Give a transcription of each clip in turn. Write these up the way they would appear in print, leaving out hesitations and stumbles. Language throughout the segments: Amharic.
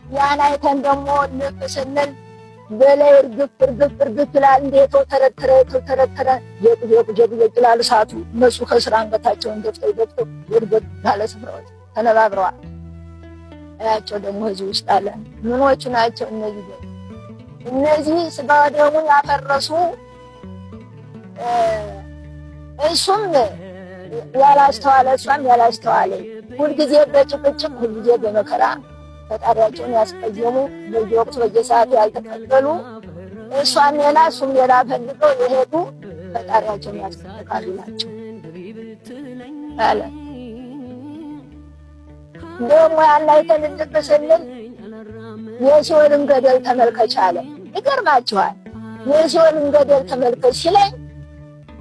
ያን አይተን ደግሞ ልብ ስንል በላይ እርግፍ ይላል። እንዴት ተረተረ ይላል እሳቱ። እነሱ ከስራ አንገታቸውን ደፍተው ወድበት ባለ ስፍራዎች ተነባብረዋል። አያቸው ደግሞ እዚህ ውስጥ አለ። ምኖቹ ናቸው እነዚህ? እነዚህ ስጋ ደሙን ያፈረሱ እሱም ያላስተዋለ እሷም ያላስተዋለ ሁልጊዜ በጭቅጭቅ ሁልጊዜ በመከራ ፈጣሪያቸውን ያስቀየሙ በየወቅቱ በየሰዓቱ ያልተቀበሉ እሷም ሌላ እሱም ሌላ ፈልገው የሄዱ ፈጣሪያቸውን ያስቀጥቃሉ ናቸው አለ። ደግሞ ያላይተን እንድትስልን የሲኦልን ገደል ተመልከች አለ። ይገርማችኋል። የሲኦልን ገደል ተመልከች ሲለኝ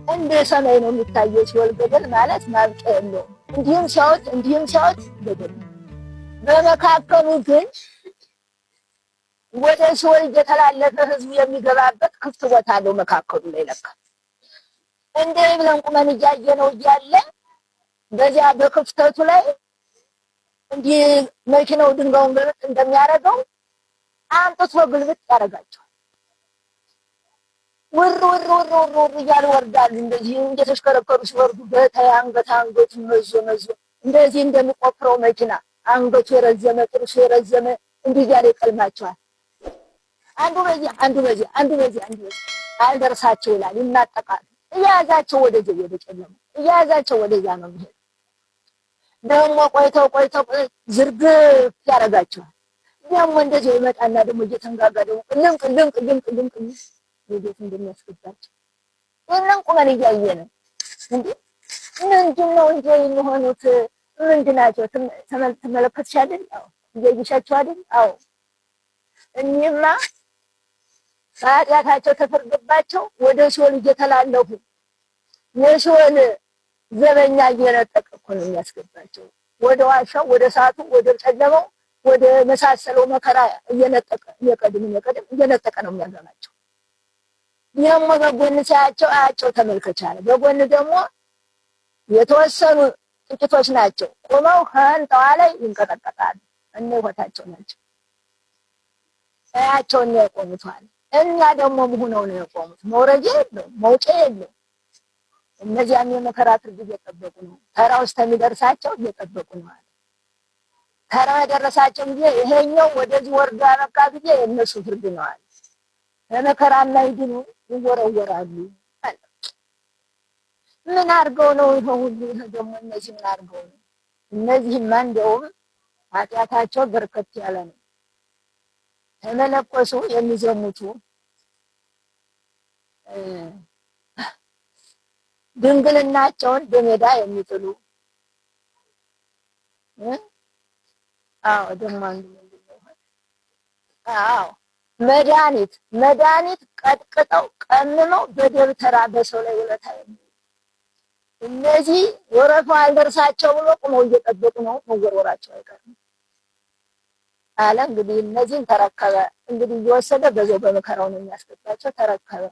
እንደ ሰማይ ነው የሚታየው። ሲኦል ገደል ማለት ማብቂያ የለውም። እንዲህም ሲያዩት ገደል። በመካከሉ ግን ወደ ሲኦል እየተላለፈ ህዝቡ የሚገባበት ክፍት ቦታ አለው መካከሉ ላይ ለካ። እንደ ብለን ቁመን እያየነው እያለ በዚያ በክፍተቱ ላይ እንዲህ መኪናው ድንጋዩን ግልብጥ እንደሚያደርገው አምጥቶ ግልብጥ ያደርጋቸዋል። ውር እያሉ ወርዳሉ። እንደዚህ እየተሽከረከሩ ሲወርዱ በታይ አንገቱ መዞ እንደዚህ እንደሚቆፍረው መኪና አንገቱ የረዘመ ጥርሱ የረዘመ እንዲህ እያለ ይቀልማቸዋል። አንዱ በዚህ አልደርሳቸው ይላል። ይናጠቃሉ። እያያዛቸው ወደዚህ ወደ ጨለማ እያያዛቸው ወደዛ ነው የሚሄድ። ደግሞ ቆይተው ዝርግፍ ያደርጋቸዋል። ደግሞ እንደዚህ ይመጣና ደግሞ እየተንጋጋ ደግሞ ቅልም ወዴት እንደሚያስገባቸው ይህንን ቁመን እያየን እንዴ ምንድን ነው እንጂ የሚሆኑት ምንድን ናቸው? ተመለከትሽ አይደል? አዎ። እያየሻቸው አይደል? አዎ። እኒህማ ኃጢአታቸው ተፈርዶባቸው ወደ ሲኦል እየተላለፉ የሲኦል ዘበኛ እየነጠቀ እኮ ነው የሚያስገባቸው። ወደ ዋሻው፣ ወደ እሳቱ፣ ወደ ጨለማው፣ ወደ መሳሰለው መከራ እየነጠቀ እየነጠቀ ነው የሚያገባቸው። ይህም በጎን ሲያቸው አያቸው ተመልከቻለ። በጎን ደግሞ የተወሰኑ ጥቂቶች ናቸው። ቆመው ከህንጣዋ ላይ ይንቀጠቀጣሉ። እነ ህይወታቸው ናቸው። አያቸውን ነው የቆሙታል። እኛ ደግሞ ሆነው ነው የቆሙት። መውረጃ የለው መውጫ የለው። እነዚያም የመከራ ፍርድ እየጠበቁ ነው። ተራው እስከሚደርሳቸው እየጠበቁ ነው አለ። ተራው የደረሳቸው ጊዜ ይሄኛው ወደዚህ ወርዶ ያበቃ ጊዜ የእነሱ ፍርድ ነው አለ። በመከራ ላይ ድኑ ይወረወራሉ አለ። ምን አድርገው ነው ይሄ ሁሉ? ይሄ ደግሞ እነዚህ ምን አድርገው ነው? እነዚህማ እንደውም ኃጢአታቸው በርከት ያለ ነው። ተመለኮሱ የሚዘሙቱ ድንግልናቸውን በሜዳ የሚጥሉ ደግሞ አንዱ ምንድነው? መድኃኒት ቀጥቅጠው ቀምመው በደብተራ በሰው ላይ ውለታ የሚሉ እነዚህ ወረቱ አልደርሳቸው ብሎ ቁመው እየጠበቁ ነው። መወርወራቸው አይቀርም አለ። እንግዲህ እነዚህን ተረከበ። እንግዲህ እየወሰደ በዛው በመከራው ነው የሚያስገባቸው። ተረከበ።